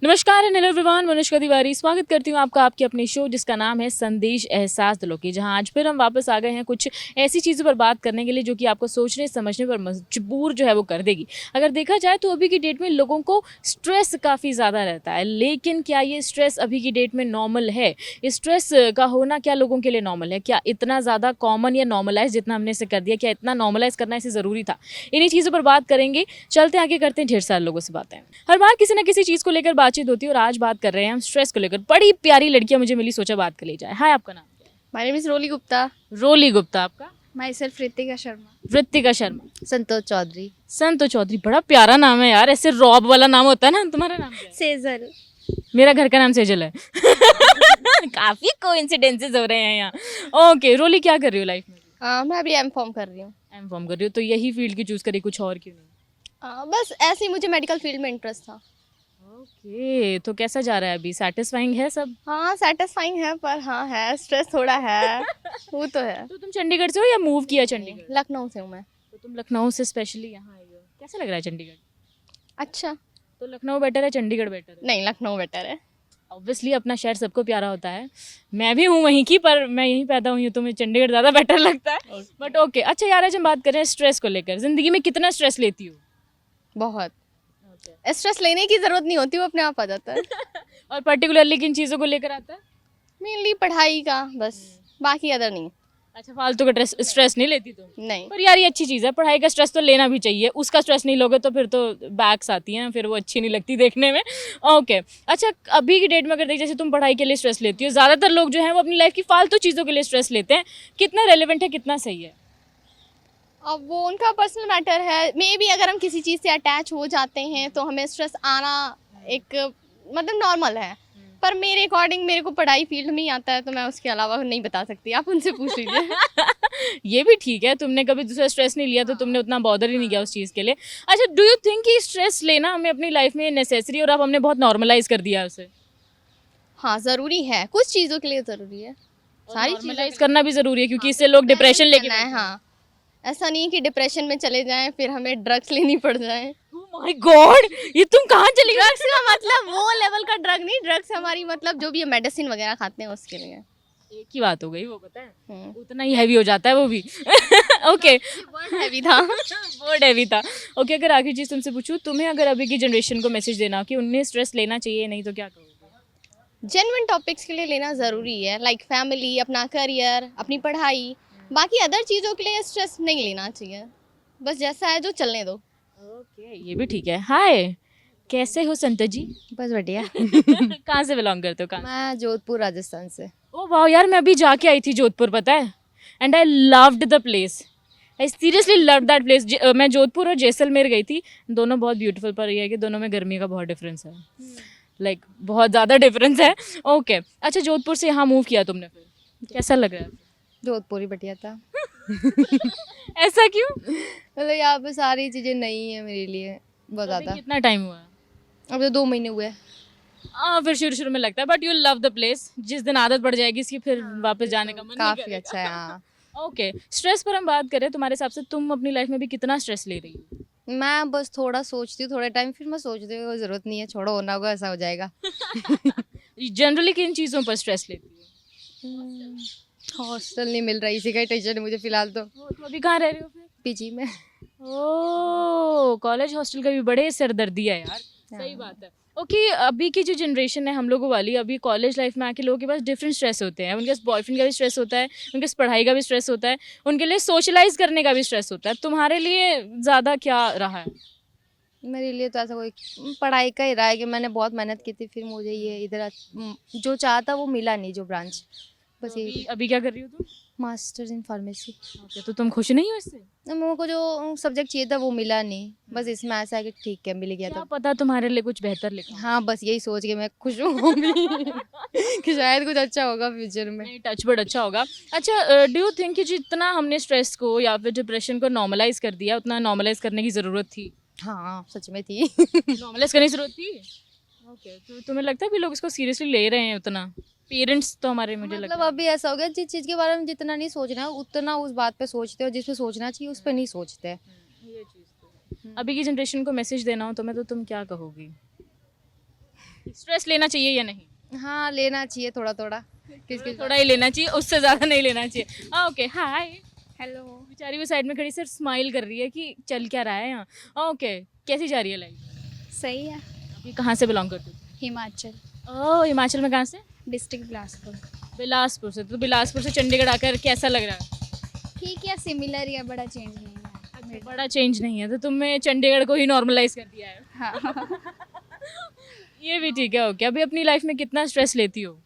नमस्कार and hello everyone, Manushka Tiwari स्वागत करती हूँ आपका आपकी अपनी शो जिसका नाम है संदेश एहसास दिलों की, जहाँ आज फिर हम वापस आ गए हैं कुछ ऐसी चीज़ों पर बात करने के लिए जो कि आपको सोचने समझने पर मजबूर जो है वो कर देगी। अगर देखा जाए तो अभी की डेट में लोगों को स्ट्रेस काफ़ी ज़्यादा रहता है, लेकिन क्या ये स्ट्रेस अभी की डेट में नॉर्मल है? स्ट्रेस का होना क्या लोगों के लिए नॉर्मल है? क्या इतना ज़्यादा कॉमन या नॉर्मलाइज जितना हमने इसे कर दिया, क्या इतना नॉर्मलाइज करना इसे ज़रूरी था? इन्हीं चीज़ों पर बात करेंगे। चलते आगे करते हैं ढेर सारे लोगों से बातें। हर बार किसी ना किसी चीज़ को लेकर बातचीत होती है और आज बात कर रहे हैं हम स्ट्रेस को लेकर। बड़ी प्यारी लड़कियां मुझे मिली, सोचा बात कर ली जाए। हाय, आपका नाम क्या है? My name is Roli Gupta. Roli Gupta. आपका? Myself Ritika Sharma. वृत्तिका शर्मा। संतोष चौधरी। संतो चौधरी, बड़ा प्यारा नाम है यार, ऐसे रॉब वाला नाम होता है ना। तुम्हारा नाम क्या है? सेजल। मेरा घर का नाम सेजल है। काफी कोइंसिडेंसेस हो रहे हैं यहाँ। ओके रोली, क्या कर रही हो लाइफ में? मैं अभी एम फॉर्म कर रही हूँ। एम फॉर्म कर रही हो, तो यही फील्ड की चूज करी, कुछ और क्यों नहीं? बस ऐसे ही मुझे मेडिकल फील्ड में इंटरेस्ट था। ओके, तो कैसा जा रहा है अभी? सेटिस्फाइंग है सब? हाँ सेटिस्फाइंग है, पर हाँ है स्ट्रेस थोड़ा है। वो तो है। तो तुम चंडीगढ़ से हो या मूव किया चंडीगढ़? लखनऊ से हूँ मैं। तो तुम लखनऊ से स्पेशली यहाँ आई हो, कैसा लग रहा है चंडीगढ़? अच्छा। तो लखनऊ बेटर है चंडीगढ़ बेटर है? नहीं, लखनऊ बेटर है। ऑब्वियसली अपना शहर सबको प्यारा होता है। मैं भी हूँ वहीं की, पर मैं यहीं पैदा हुई हूँ, तो मुझे चंडीगढ़ ज़्यादा बेटर लगता है। बट ओके, अच्छा यार, आज हम बात करें स्ट्रेस को लेकर। ज़िंदगी में कितना स्ट्रेस लेती हो? बहुत। स्ट्रेस लेने की जरूरत नहीं होती, वो अपने आप आ जाता है। और पर्टिकुलरली किन चीज़ों को लेकर आता है? मेनली पढ़ाई का बस, बाकी अदर नहीं। अच्छा, फालतू का स्ट्रेस नहीं लेती तुम? नहीं। पर यार ये अच्छी चीज़ है, पढ़ाई का स्ट्रेस तो लेना भी चाहिए। उसका स्ट्रेस नहीं लोगे तो फिर तो बैक्स आती हैं, फिर वो अच्छी नहीं लगती देखने में। ओके, अच्छा अभी की डेट में अगर देखिए, जैसे तुम पढ़ाई के लिए स्ट्रेस लेती हो, ज़्यादातर लोग जो हैं वो अपनी लाइफ की फालतू चीज़ों के लिए स्ट्रेस लेते हैं। कितना रेलिवेंट है, कितना सही है? अब वो उनका पर्सनल मैटर है। मे बी अगर हम किसी चीज़ से अटैच हो जाते हैं तो हमें स्ट्रेस आना एक मतलब नॉर्मल है। पर मेरे अकॉर्डिंग मेरे को पढ़ाई फील्ड में ही आता है, तो मैं उसके अलावा नहीं बता सकती। आप उनसे पूछ लीजिए। ये भी ठीक है, तुमने कभी दूसरा स्ट्रेस नहीं लिया तो तुमने उतना बॉदर ही नहीं किया उस चीज़ के लिए। अच्छा, डू यू थिंक कि स्ट्रेस लेना हमें अपनी लाइफ में नेसेसरी, और अब हमने बहुत नॉर्मलाइज कर दिया है उसे? हाँ ज़रूरी है, कुछ चीज़ों के लिए ज़रूरी है। सारी नॉर्मलाइज करना भी ज़रूरी है, क्योंकि इससे लोग डिप्रेशन लेके है। हाँ, ऐसा नहीं कि डिप्रेशन में चले जाएं फिर हमें ड्रग्स लेनी पड़ जाए। माय गॉड, ये तुम कहाँ चली गई? ड्रग्स का मतलब वो लेवल का ड्रग नहीं, ड्रग्स हमारी मतलब जो भी मेडिसिन वगैरह खाते हैं उसके लिए। एक ही बात हो गई, वो पता है उतना ही हैवी हो जाता है वो भी। ओके, वर्ड हैवी था। वर्ड हैवी था। ओके, अगर आखिरी चीज़ तुमसे पूछूं, तुम्हें अगर अभी की जनरेशन को मैसेज देना कि उन्हें स्ट्रेस लेना चाहिए नहीं, तो क्या कहोगे? जेन्युइन टॉपिक्स के लिए लेना ज़रूरी है, लाइक फैमिली, अपना करियर, अपनी पढ़ाई। बाकी अदर चीज़ों के लिए स्ट्रेस नहीं लेना चाहिए, बस जैसा है जो चलने दो। ओके, ये भी ठीक है। हाय, कैसे हो संतोष जी? बस बढ़िया। कहाँ से बिलोंग करते हो? कहाँ? मैं जोधपुर राजस्थान से। ओ वाह यार, मैं अभी जाके आई थी जोधपुर, पता है, and I loved the place. I seriously love that place. मैं जोधपुर और जैसलमेर गई थी, दोनों बहुत ब्यूटीफुल, पर यह है कि दोनों में गर्मी का बहुत डिफरेंस है। लाइक बहुत ज़्यादा डिफरेंस है। ओके, अच्छा जोधपुर से यहाँ मूव किया तुमने, फिर कैसा लग रहा है? जोधपुर ही बढ़िया था। ऐसा क्यों? मतलब यहाँ पे सारी चीज़ें नई है मेरे लिए बहुत अभी ज़्यादा। कितना टाइम हुआ? अब तो 2 महीने हुए। हाँ, फिर शुरू शुरू में लगता है, but you love the place. जिस दिन आदत पड़ जाएगी इसकी, फिर वापस जाने का मन नहीं काफ़ी करेगा। अच्छा है। हाँ, ओके, स्ट्रेस पर हम बात करें, तुम्हारे हिसाब से तुम अपनी लाइफ में भी कितना स्ट्रेस ले रही हो? मैं बस थोड़ा सोचती हूँ, थोड़े टाइम फिर मैं सोचती हूँ कोई ज़रूरत नहीं है, छोड़ो, होना होगा ऐसा हो जाएगा। जनरली किन चीज़ों पर स्ट्रेस लेती हो? हॉस्टल नहीं मिल रहा, इसी का ही टेंशन है मुझे फिलहाल तो। तो अभी कहाँ रह रहे हो फिर? पीजी में। ओह, कॉलेज हॉस्टल का भी बड़े सिरदर्दी है यार। सही बात है। ओके, अभी की जो जनरेशन है हम लोगों वाली, अभी कॉलेज लाइफ में आके लोगों के पास डिफरेंट स्ट्रेस होते हैं। उनके पास बॉयफ्रेंड का भी स्ट्रेस होता है, उनके पास पढ़ाई का भी स्ट्रेस होता है, उनके लिए सोशलाइज करने का भी स्ट्रेस होता है। तुम्हारे लिए ज़्यादा क्या रहा है? मेरे लिए तो ऐसा कोई पढ़ाई का ही रहा है कि मैंने बहुत मेहनत की थी, फिर मुझे ये इधर जो चाहा था वो मिला नहीं, जो ब्रांच। बस यही। अभी क्या कर रही हो तुम? Masters in pharmacy. ओके, तो तुम खुश नहीं हो इससे? मेरे को जो सब्जेक्ट चाहिए था वो मिला नहीं, बस इसमें ऐसा है कि ठीक है मिल गया क्या तो। पता तुम्हारे लिए कुछ बेहतर लिखा हो। हाँ, बस यही सोच के मैं खुश हूँ अभी। कि शायद कुछ अच्छा होगा फ्यूचर में। नहीं, टच बट अच्छा होगा। अच्छा, डू यू थिंक कि जितना हमने स्ट्रेस को या फिर डिप्रेशन को नॉर्मलाइज कर दिया, उतना नॉर्मलाइज करने की ज़रूरत थी? हाँ सच में थी। नॉर्मलाइज करने की ज़रूरत थी। ओके, तो तुम्हें लगता है भी लोग इसको सीरियसली ले रहे हैं उतना? पेरेंट्स तो हमारे, मुझे लगता मतलब है। अभी ऐसा हो गया, जिस चीज़ के बारे में जितना नहीं सोचना है उतना उस बात पे सोचते हैं, और जिस पे सोचना चाहिए उस पे नहीं सोचते। ये चीज़ तो है। अभी की जनरेशन को मैसेज देना हो तुम्हें, तो तुम क्या कहोगी? स्ट्रेस लेना चाहिए या नहीं? हाँ, लेना चाहिए थोड़ा थोड़ा। किसके थोड़ा ही लेना चाहिए, उससे ज़्यादा नहीं लेना चाहिए। ओके, हाय। हेलो। बेचारी वो साइड में खड़ी सिर्फ स्माइल कर रही है कि चल क्या रहा है यहाँ। ओके, कैसी जा रही है लाइफ? सही है। ये कहाँ से बिलोंग करती हो? हिमाचल ओह, हिमाचल में कहाँ से? डिस्ट्रिक्ट बिलासपुर। बिलासपुर से। तो बिलासपुर से चंडीगढ़ आकर कैसा लग रहा है? ठीक है, सिमिलर या बड़ा चेंज नहीं है। बड़ा चेंज नहीं है, तो तुमने चंडीगढ़ को ही नॉर्मलाइज कर दिया है। हाँ। ये भी ठीक है। ओके, अभी अपनी लाइफ में कितना स्ट्रेस लेती हो?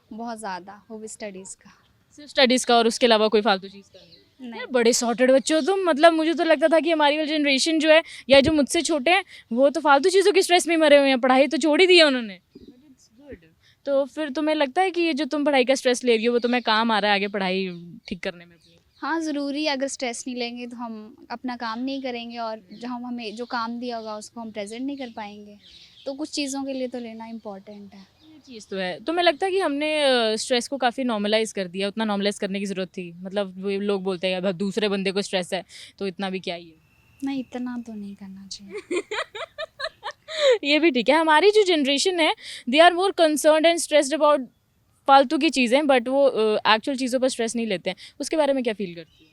बहुत ज़्यादा, वो भी स्टडीज़ का। सिर्फ स्टडीज़ का, और उसके अलावा कोई फालतू चीज़ का नहीं? नहीं। यार बड़े सॉर्टेड बच्चे हो तुम। मतलब मुझे तो लगता था कि हमारी वाली जनरेशन जो है, या जो मुझसे छोटे हैं, वो तो फालतू चीज़ों की स्ट्रेस में ही मरे हुए हैं, पढ़ाई तो छोड़ ही दी है उन्होंने। तो फिर तुम्हें लगता है कि ये जो तुम पढ़ाई का स्ट्रेस ले रही हो वो तुम्हें काम आ रहा है आगे पढ़ाई ठीक करने में अपनी? हाँ, ज़रूरी है। अगर स्ट्रेस नहीं लेंगे तो हम अपना काम नहीं करेंगे, और जो हमें जो काम दिया होगा उसको हम प्रेजेंट नहीं कर पाएंगे। तो कुछ चीज़ों के लिए तो लेना इम्पोर्टेंट है। ये चीज़ तो है। तुम्हें लगता है कि हमने स्ट्रेस को काफ़ी नॉर्मलाइज कर दिया? उतना नॉर्मलाइज करने की ज़रूरत थी? मतलब वो लोग बोलते हैं यार दूसरे बंदे को स्ट्रेस है तो इतना भी क्या ही है। नहीं, इतना तो नहीं करना चाहिए। ये भी ठीक है। हमारी जो जनरेशन है, they are more concerned and stressed about फालतू की चीज़ें, बट वो एक्चुअल चीज़ों पर स्ट्रेस नहीं लेते हैं। उसके बारे में क्या फील करती है?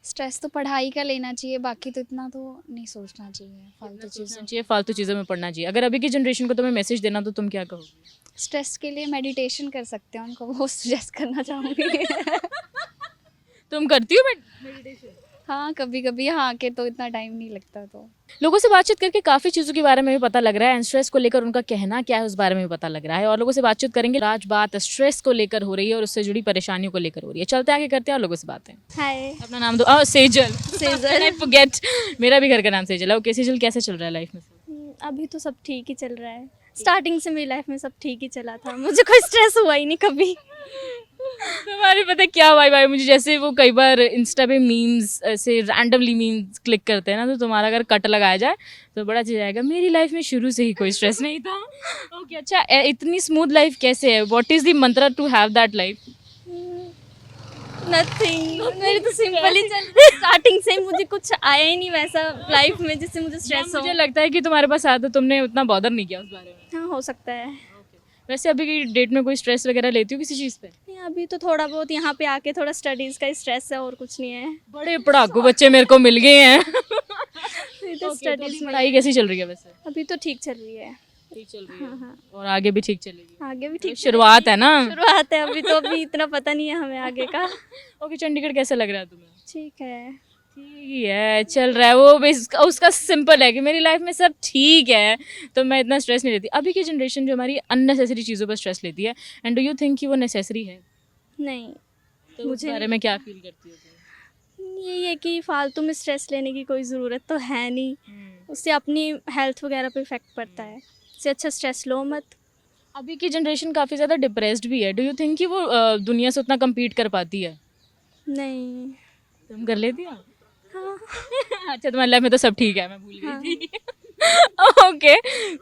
स्ट्रेस तो पढ़ाई का लेना चाहिए, बाकी तो इतना तो नहीं सोचना चाहिए फालतू चीज़ें। सोचना चाहिए, फालतू चीज़ों में पढ़ना चाहिए। अगर अभी की जनरेशन को तुम्हें मैसेज देना तो तुम क्या कहोगे? स्ट्रेस के लिए मेडिटेशन कर सकते हैं, उनको वो सजेस्ट करना चाहूँगी। तुम करती हो मेडिटेशन? हाँ, कभी कभी यहाँ आके तो इतना टाइम नहीं लगता। तो लोगों से बातचीत करके काफ़ी चीज़ों के बारे में भी पता लग रहा है, एंड स्ट्रेस को लेकर उनका कहना क्या है उस बारे में भी पता लग रहा है। और लोगों से बातचीत करेंगे। आज बात स्ट्रेस को लेकर हो रही है और उससे जुड़ी परेशानियों को लेकर हो रही है। चलते आगे करते हैं और लोगों से बातें। हाय। अपना नाम दो। सेजल। सेजल। फॉरगेट, मेरा भी घर का नाम सेजल है। ओके सेजल, कैसे चल रहा है लाइफ में? अभी तो सब ठीक ही चल रहा है। स्टार्टिंग से मेरी लाइफ में सब ठीक ही चला था, मुझे कोई स्ट्रेस हुआ ही नहीं कभी। तुम्हारे पता है क्या भाई मुझे जैसे वो कई बार इंस्टा पे मीम्स ऐसे रैंडमली मीम्स क्लिक करते हैं ना, तो तुम्हारा अगर कट लगाया जाए तो बड़ा अच्छा जाएगा। मेरी लाइफ में शुरू से ही कोई स्ट्रेस नहीं था। ओके, अच्छा इतनी स्मूथ लाइफ कैसे है? What is the mantra to have that life? Nothing, मेरी तो सिंपल ही चल रही है। स्टार्टिंग से ही मुझे कुछ आया ही नहीं वैसा लाइफ में जिससे मुझे स्ट्रेस हो। मुझे लगता है कि तुम्हारे पास आया तो तुमने उतना बॉदर नहीं किया उस बारे में। हाँ, हो सकता है। वैसे अभी की डेट में कोई स्ट्रेस वगैरह लेती हो किसी चीज़ पे? नहीं, अभी तो थोड़ा बहुत यहाँ पे आके थोड़ा स्टडीज़ का स्ट्रेस है और कुछ नहीं है। बड़े पढ़ाकू बच्चे मेरे को मिल गए हैं। अभी तो स्टडीज़ में पढ़ाई कैसी चल रही है वैसे? अभी तो ठीक चल रही है। ठीक चल रही हाँ, हाँ। और आगे भी ठीक चलेगी? आगे भी ठीक शुरुआत है ना। शुरुआत है, अभी इतना पता नहीं है हमें आगे का। ओके, चंडीगढ़ कैसा लग रहा है तुम्हें? ठीक है। ठीक है, चल रहा है। वो बेस उसका सिंपल है कि मेरी लाइफ में सब ठीक है तो मैं इतना स्ट्रेस नहीं लेती। अभी की जनरेशन जो हमारी अननेसेसरी चीज़ों पर स्ट्रेस लेती है, एंड डू यू थिंक कि वो नेसेसरी है? नहीं, तो उस मुझे बारे में क्या फील करती हो तुम? यही है कि फालतू में स्ट्रेस लेने की कोई ज़रूरत तो है नहीं। उससे अपनी हेल्थ वगैरह पे इफेक्ट पड़ता है। इससे अच्छा स्ट्रेस लो मत। अभी की जनरेशन काफ़ी ज़्यादा डिप्रेस्ड भी है। डू यू थिंक कि वो दुनिया से उतना कम्पीट कर पाती है? नहीं। तुम कर लेती हो? हाँ। अच्छा, तुम्हारी लाइफ में तो सब ठीक है, मैं भूल गई थी। Okay,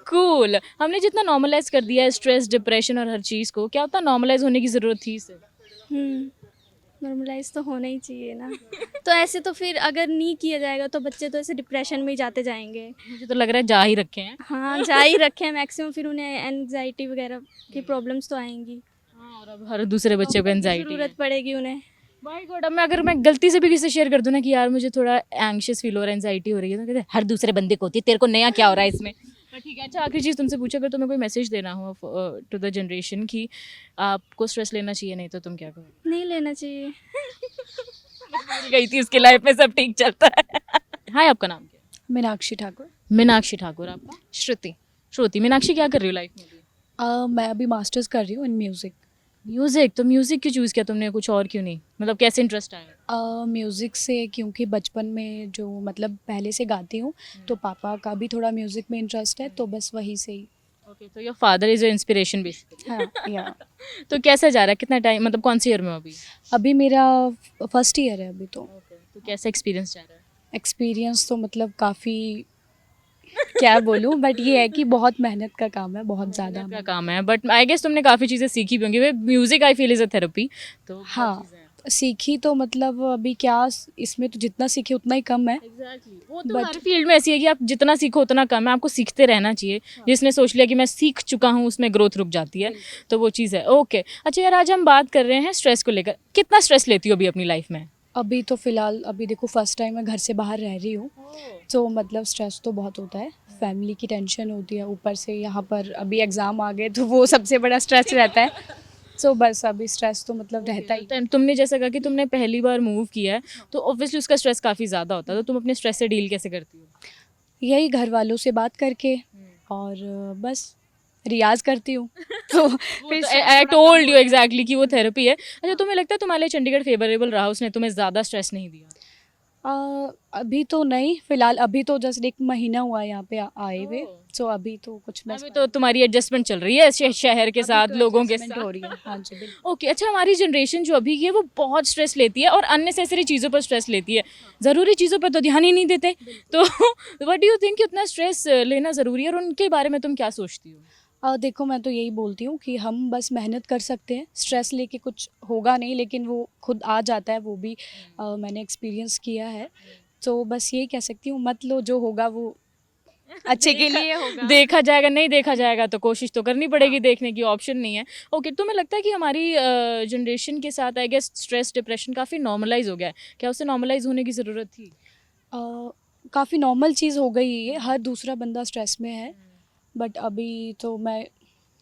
cool. हमने जितना नॉर्मलाइज कर दिया है स्ट्रेस, डिप्रेशन और हर चीज़ को, क्या उतना नॉर्मलाइज होने की ज़रूरत थी इसे? नॉर्मलाइज तो होना ही चाहिए ना। तो ऐसे तो फिर अगर नहीं किया जाएगा तो बच्चे तो ऐसे डिप्रेशन में ही जाते जाएंगे। मुझे तो लग रहा है जा ही रखे हैं। हाँ, जा ही रखे हैं मैक्सिमम, फिर उन्हें एनजाइटी वगैरह की प्रॉब्लम्स तो आएंगी। हाँ, और अब हर दूसरे बच्चे को एंजाइटी ज़रूरत पड़ेगी उन्हें। माय गॉड, अब मैं अगर मैं गलती से भी किसी से शेयर कर दूं ना कि यार मुझे थोड़ा एंग्शियस फील हो रहा है, एंजाइटी हो रही है, तो कहते हैं हर दूसरे बंदे को होती है, तेरे को नया क्या हो रहा है इसमें? पर ठीक है। अच्छा, आखिरी चीज़ तुमसे पूछा, अगर तुम्हें कोई मैसेज देना हो टू द जनरेशन कि आपको स्ट्रेस लेना चाहिए, नहीं तो तुम क्या कहोगे? नहीं लेना चाहिए। भूल गई थी उसकी लाइफ में सब ठीक चलता है। हाय, आपका नाम क्या है? मीनाक्षी ठाकुर। मीनाक्षी ठाकुर। आपका? श्रुति। श्रुति। मीनाक्षी, क्या कर रही हो लाइफ में अभी? मैं अभी मास्टर्स कर रही हूँ इन म्यूज़िक। म्यूज़िक? तो म्यूज़िक क्यों चूज़ किया तुमने, कुछ और क्यों नहीं? मतलब कैसे इंटरेस्ट आया? म्यूज़िक से क्योंकि बचपन में जो मतलब पहले से गाती हूँ, तो पापा का भी थोड़ा म्यूज़िक में इंटरेस्ट है, तो बस वहीं से ही। ओके, तो your father is your inspiration basically. हाँ, या तो कैसा जा रहा है? कितना टाइम, मतलब कौन सी ईयर में हो अभी? अभी मेरा फर्स्ट ईयर है अभी। तो तो कैसा एक्सपीरियंस जा रहा है? एक्सपीरियंस तो मतलब काफ़ी क्या बोलूँ, बट ये है कि बहुत मेहनत का काम है, बहुत ज़्यादा। क्या काम है, बट आई गेस तुमने काफ़ी चीज़ें सीखी भी होंगी। वे music I feel is a therapy, तो बहुत हाँ, चीज़ें हैं। सीखी तो मतलब अभी क्या, इसमें तो जितना सीखे उतना ही कम है। वो तो But- हर फील्ड में ऐसी है कि आप जितना सीखो उतना कम है, आपको सीखते रहना चाहिए। जिसने सोच लिया कि मैं सीख चुका हूँ, उसमें ग्रोथ रुक जाती है, तो वो चीज़ है। ओके, अच्छा यार, आज हम बात कर रहे हैं स्ट्रेस को लेकर। कितना स्ट्रेस लेती हो अभी अपनी लाइफ में? अभी तो फ़िलहाल अभी देखो फर्स्ट टाइम मैं घर से बाहर रह रही हूँ, तो मतलब स्ट्रेस तो बहुत होता है। फैमिली की टेंशन होती है, ऊपर से यहाँ पर अभी एग्ज़ाम आ गए तो वो सबसे बड़ा स्ट्रेस रहता है। सो बस अभी स्ट्रेस तो मतलब रहता ही। तुमने जैसा कहा कि तुमने पहली बार मूव किया है, तो ऑब्वियसली उसका स्ट्रेस काफ़ी ज़्यादा होता है, तो तुम अपने स्ट्रेस से डील कैसे करती हो? यही घर वालों से बात करके और बस रियाज करती हूँ तो फिर आई टोल्ड यू एग्जैक्टली कि वो थेरेपी है। अच्छा, तुम्हें लगता है तुम्हारे लिए चंडीगढ़ फेवरेबल रहा, उसने तुम्हें ज़्यादा स्ट्रेस नहीं दिया? अभी तो नहीं, फिलहाल अभी तो जस्ट 1 महीना हुआ है यहाँ पे आए हुए, सो अभी तो कुछ मैं अभी तो तुम्हारी एडजस्टमेंट चल रही है शहर के साथ, लोगों के हो साथ। रही है। हाँ जी बिल्कुल। ओके, अच्छा, हमारी जनरेशन जो अभी की है वो बहुत स्ट्रेस लेती है और अननेसेसरी चीज़ों पर स्ट्रेस लेती है, ज़रूरी चीज़ों पर तो ध्यान ही नहीं देते। तो व्हाट डू यू थिंक कि उतना स्ट्रेस लेना ज़रूरी है, और उनके बारे में तुम क्या सोचती हो? देखो मैं तो यही बोलती हूँ कि हम बस मेहनत कर सकते हैं, स्ट्रेस लेके कुछ होगा नहीं, लेकिन वो खुद आ जाता है, वो भी मैंने एक्सपीरियंस किया है। तो बस यही कह सकती हूँ, मत लो, जो होगा वो अच्छे के लिए होगा। देखा जाएगा, नहीं देखा जाएगा तो कोशिश तो करनी पड़ेगी, देखने की ऑप्शन नहीं है। ओके, तो तुम्हें लगता है कि हमारी जनरेशन के साथ आई गेस स्ट्रेस डिप्रेशन काफ़ी नॉर्मलाइज हो गया है, क्या उसे नॉर्मलाइज होने की ज़रूरत थी? काफ़ी नॉर्मल चीज़ हो गई है ये, हर दूसरा बंदा स्ट्रेस में है। बट अभी तो मैं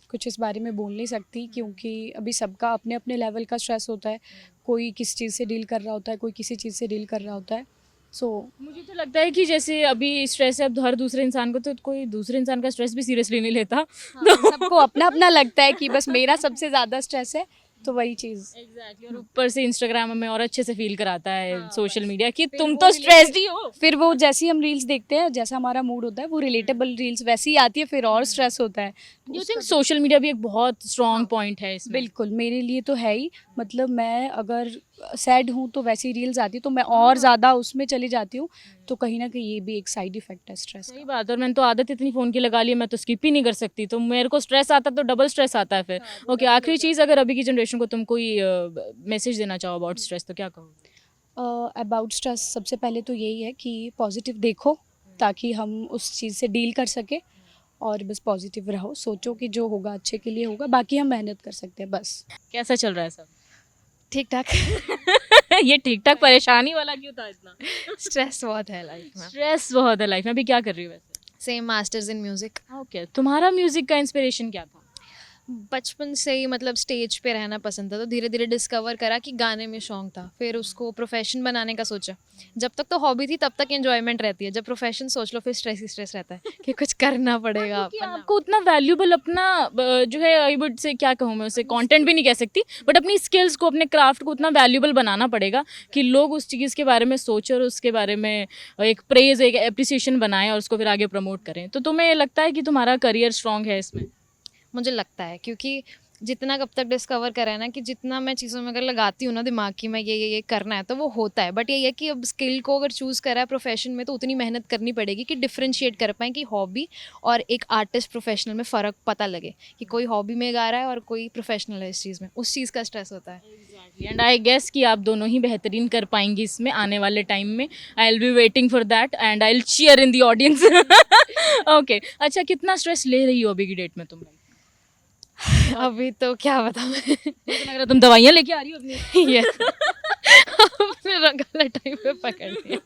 कुछ इस बारे में बोल नहीं सकती, क्योंकि अभी सबका अपने अपने लेवल का स्ट्रेस होता है। कोई किस चीज़ से डील कर रहा होता है, कोई किसी चीज़ से डील कर रहा होता है। सो मुझे तो लगता है कि जैसे अभी स्ट्रेस है अब हर दूसरे इंसान को, तो कोई दूसरे इंसान का स्ट्रेस भी सीरियसली नहीं लेता। सबको अपना अपना लगता है कि बस मेरा सबसे ज़्यादा स्ट्रेस है, तो वही चीज़। एग्जैक्टली, और ऊपर से इंस्टाग्राम में और अच्छे से फील कराता है सोशल मीडिया कि तुम तो स्ट्रेस्ड ही हो। फिर वो जैसी हम रील्स देखते हैं, जैसा हमारा मूड होता है, वो रिलेटेबल रील्स वैसी ही आती है, फिर और स्ट्रेस होता है। यू थिंक सोशल मीडिया भी एक बहुत स्ट्रॉन्ग पॉइंट है इसमें? बिल्कुल, मेरे लिए तो है ही। मतलब मैं अगर सैड हूँ तो वैसी रील्स आती है, तो मैं और ज़्यादा उसमें चली जाती हूँ। तो कहीं ना कहीं ये भी एक साइड इफेक्ट है स्ट्रेस सही बात है, और मैंने तो आदत इतनी फ़ोन की लगा ली है, मैं तो स्किप ही नहीं कर सकती, तो मेरे को स्ट्रेस आता तो डबल स्ट्रेस आता है फिर। ओके, आखिरी चीज़, अगर अभी की जनरेशन को तुम कोई मैसेज देना चाहो अबाउट स्ट्रेस, तो क्या कहोगे? अबाउट स्ट्रेस सबसे पहले तो यही है कि पॉजिटिव देखो, ताकि हम उस चीज़ से डील कर सके, और बस पॉजिटिव रहो, सोचो कि जो होगा अच्छे के लिए होगा, बाकी हम मेहनत कर सकते हैं बस। कैसा चल रहा है सब? ठीक ठाक। ये ठीक ठाक, परेशानी वाला क्यों था इतना? स्ट्रेस बहुत है लाइफ में। स्ट्रेस बहुत है लाइफ में। अभी क्या कर रही हो वैसे? Same masters in music. Okay, तुम्हारा म्यूजिक का इंस्पिरेशन क्या था? बचपन से ही मतलब स्टेज पे रहना पसंद था, तो धीरे धीरे डिस्कवर करा कि गाने में शौक था, फिर उसको प्रोफेशन बनाने का सोचा। जब तक तो हॉबी थी तब तक एंजॉयमेंट रहती है, जब प्रोफेशन सोच लो फिर स्ट्रेस ही स्ट्रेस रहता है कि कुछ करना पड़ेगा। कि आपको उतना वैल्यूबल अपना जो है, आई वुड से, क्या कहूँ मैं उसे, कंटेंट भी नहीं कह सकती, बट अपनी स्किल्स को, अपने क्राफ्ट को उतना वैल्यूबल बनाना पड़ेगा कि लोग उस चीज़ के बारे में सोचें और उसके बारे में एक प्रेज, एक एप्रिसिएशन बनाएं और उसको फिर आगे प्रमोट करें। तो तुम्हें लगता है कि तुम्हारा करियर स्ट्रॉन्ग है इसमें? मुझे लगता है, क्योंकि जितना कब तक डिस्कवर करा है ना, कि जितना मैं चीज़ों में अगर लगाती हूँ ना दिमाग की, मैं ये करना है, तो वो होता है। बट ये है कि अब स्किल को अगर चूज़ करा है प्रोफेशन में, तो उतनी मेहनत करनी पड़ेगी कि डिफ्रेंशिएट कर पाएँ कि हॉबी और एक आर्टिस्ट प्रोफेशनल में फ़र्क पता लगे, कि कोई हॉबी में गा रहा है और कोई प्रोफेशनल है इस चीज़ में, उस चीज़ का स्ट्रेस होता है। एंड आई गेस कि आप दोनों ही बेहतरीन कर पाएंगी इसमें आने वाले टाइम में। I will be waiting for that and I will cheer in the audience. Okay, अच्छा, कितना स्ट्रेस ले रही हो अभी की डेट में तुम? अभी तो क्या बताऊँ मैं। मुझे लग रहा है तुम दवाइयाँ लेके आ रही हो अपनी। यस। आपने गलत टाइम पे पकड़ लिया।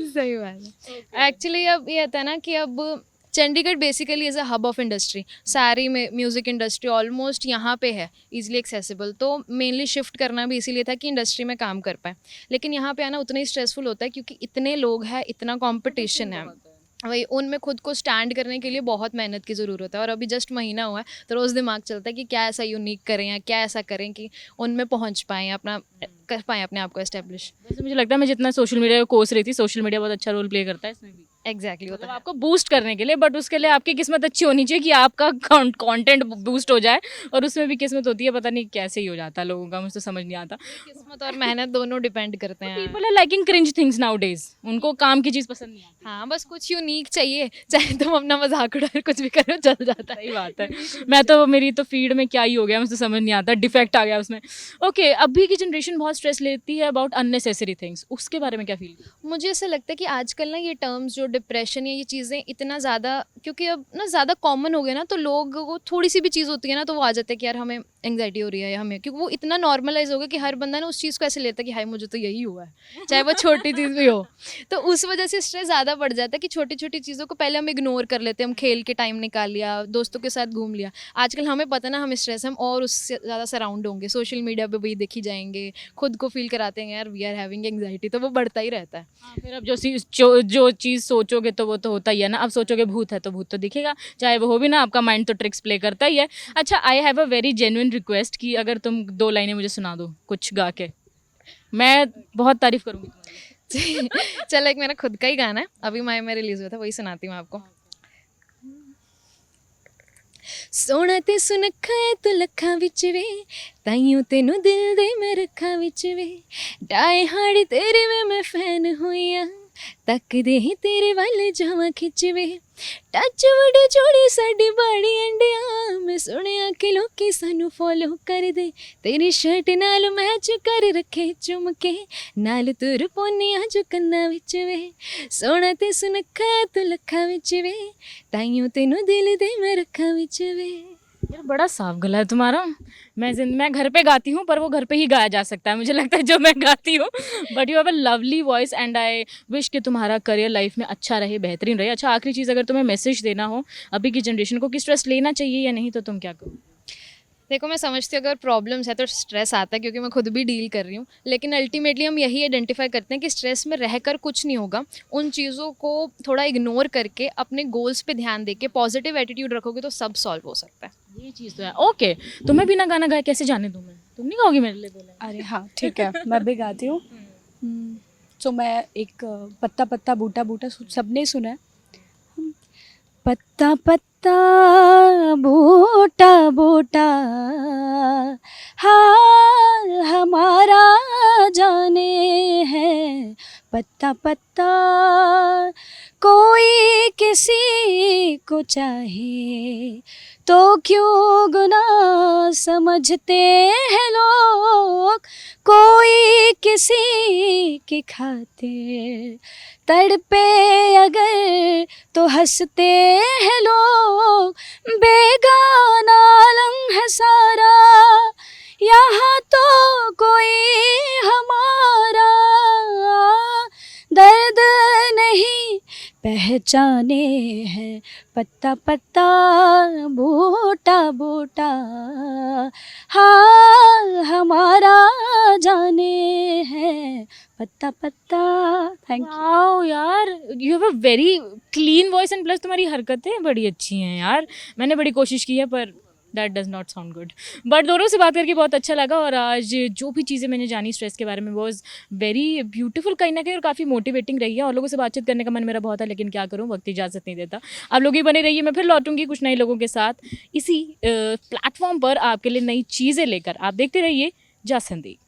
सही बात है। एक्चुअली अब ये होता है ना कि अब Chandigarh basically is a hub of industry, सारी में म्यूज़िक इंडस्ट्री ऑलमोस्ट यहाँ पे है, इजीली एक्सेसिबल। तो मेनली शिफ्ट करना भी इसीलिए था कि इंडस्ट्री में काम कर पाए। लेकिन यहाँ पे आना उतना ही स्ट्रेसफुल होता है, क्योंकि इतने लोग हैं, इतना कंपटीशन है, वही उनमें खुद को स्टैंड करने के लिए बहुत मेहनत की ज़रूरत है। और अभी जस्ट महीना हुआ है, तो रोज़ दिमाग चलता है कि क्या ऐसा यूनिक करें या क्या ऐसा करें कि उनमें पहुँच पाएँ, अपना कर पाएँ अपने आप को एस्टेब्लिश। वैसे मुझे लगता है मैं जितना सोशल मीडिया को कोस रही थी, सोशल मीडिया बहुत अच्छा रोल प्ले करता है इसमें भी। एग्जैक्टली होता मतलब है। आपको बूस्ट करने के लिए, बट उसके लिए आपकी किस्मत अच्छी होनी चाहिए कि आपका कंटेंट बूस्ट हो जाए, और उसमें भी किस्मत होती है, पता नहीं कैसे ही हो जाता है लोगों का, मुझे तो समझ नहीं आता। किस्मत और मेहनत दोनों डिपेंड करते हैं। People are liking cringe things nowadays, उनको काम की चीज़ पसंद नहीं आती। हाँ, बस कुछ यूनिक चाहिए, चाहे तुम अपना मजाक उड़ा कुछ भी करो चल जाता है। सही बात है। मैं तो, मेरी तो फीड में क्या ही हो गया, मुझे तो समझ नहीं आता, डिफेक्ट आ गया उसमें। ओके, अभी की जनरेशन बहुत स्ट्रेस लेती है अबाउट अननेसेसरी थिंग्स, उसके बारे में क्या फील? मुझे ऐसा लगता है कि आजकल ना ये टर्म्स जो डिप्रेशन या ये चीज़ें इतना ज़्यादा, क्योंकि अब ना ज़्यादा कॉमन हो गया ना, तो लोगों को थोड़ी सी भी चीज़ होती है ना तो वो आ जाता है कि यार हमें एंग्जाइटी हो रही है या हमें, क्योंकि वो इतना नॉर्मलाइज हो गया कि हर बंदा ना उस चीज़ को ऐसे लेता है कि हाय मुझे तो यही हुआ है, चाहे वो छोटी चीज़ भी हो। तो उस वजह से स्ट्रेस ज़्यादा बढ़ जाता है कि छोटी छोटी चीज़ों को पहले हम इग्नोर कर लेते हैं, हम खेल के टाइम निकाल लिया, दोस्तों के साथ घूम लिया। आजकल हमें पता ना हम स्ट्रेस हम और उससे ज़्यादा सराउंड होंगे, सोशल मीडिया पे वही देखी जाएंगे, खुद को फील कराते हैं यार वी आर हैविंग एंग्जाइटी, तो वो बढ़ता ही रहता है। हाँ, फिर अब जो चीज़ सोचोगे तो वो तो होता ही है ना। अब सोचोगे भूत है तो भूत तो दिखेगा, चाहे वो हो भी ना, आपका माइंड तो ट्रिक्स प्ले करता ही है। अच्छा, I have a very genuine request कि अगर तुम 2 लाइनें मुझे सुना दो कुछ गा के, मैं बहुत तारीफ करूँगी तुम्हारी। चल, एक मेरा खुद का ही गाना है, अभी माई में रिलीज हुआ था, वही सुनाती हूँ आपको। सोना ते सुनखा है तू लखा विच वे, ताइयों तेनू दिल दे मैं रखा विच वे, डाए हाड़ी तेरे में मैं फैन हुई हाँ, तक दे ही तेरे वाले जावा खिच वे, टच वुड जोड़ी साडी बाड़ी अंडिया, मैं सुनिया कि लोकी सानू फॉलो कर दे, तेरी शर्ट नाल मैच कर रखे चुमके, नाल तुर पोनिया जो कन्ना विच वे, सोना ते सुनखा तू लखा विच वे, ताइयों तेनू दिल दे मैं रखा विच वे। यार बड़ा साफ गला है तुम्हारा। मैं घर पे गाती हूँ, पर वो घर पे ही गाया जा सकता है मुझे लगता है जो मैं गाती हूँ, but you have a lovely voice and I wish कि तुम्हारा करियर लाइफ में अच्छा रहे, बेहतरीन रहे। अच्छा, आखिरी चीज़, अगर तुम्हें मैसेज देना हो अभी की जनरेशन को कि स्ट्रेस लेना चाहिए या नहीं, तो तुम क्या करो? देखो, मैं समझती हूँ अगर प्रॉब्लम्स है तो स्ट्रेस आता है, क्योंकि मैं खुद भी डील कर रही हूँ, लेकिन अल्टीमेटली हम यही आइडेंटिफाई करते हैं कि स्ट्रेस में रहकर कुछ नहीं होगा। उन चीज़ों को थोड़ा इग्नोर करके अपने गोल्स पे ध्यान देके पॉजिटिव एटीट्यूड रखोगे तो सब सॉल्व हो सकता है। ये चीज़ तो है। ओके, तुम्हें बिना गाना गाए कैसे जाने दूँ मैं? तुम नहीं गाओगी मेरे लिए बोला? अरे हाँ ठीक है, मैं भी गाती हूँ। तो मैं एक पत्ता पत्ता बूटा बूटा सबने सुना है। पत्ता पत्ता बूटा बूटा हाल हमारा जाने है, पत्ता पत्ता कोई किसी को चाहे तो क्यों गुनाह समझते हैं लोग, कोई किसी के खातिर तड़पे अगर तो हंसते हैं लोग, बेगाना आलम है सारा यहाँ तो कोई हमारा दर्द नहीं पहचाने हैं, पत्ता पत्ता बूटा बूटा हाल हमारा जाने है, पत्ता पत्ता। Thank you. वाओ यार, you have a very clean voice and plus तुम्हारी हरकतें बड़ी अच्छी हैं यार। मैंने बड़ी कोशिश की है पर that does not sound good, but दोनों से बात करके बहुत अच्छा लगा, और आज जो भी चीज़ें मैंने जानी स्ट्रेस के बारे में वॉज वेरी ब्यूटीफुल कहीं ना कहीं, और काफ़ी मोटिवेटिंग रही है। और लोगों से बातचीत करने का मन मेरा बहुत है, लेकिन क्या करूँ, वक्त इजाज़त नहीं देता। आप लोग ही बने रहिए, मैं फिर लौटूंगी कुछ नए लोगों के साथ इसी प्लेटफॉर्म पर आपके लिए नई चीज़ें लेकर। आप देखते रहिए जासंदी।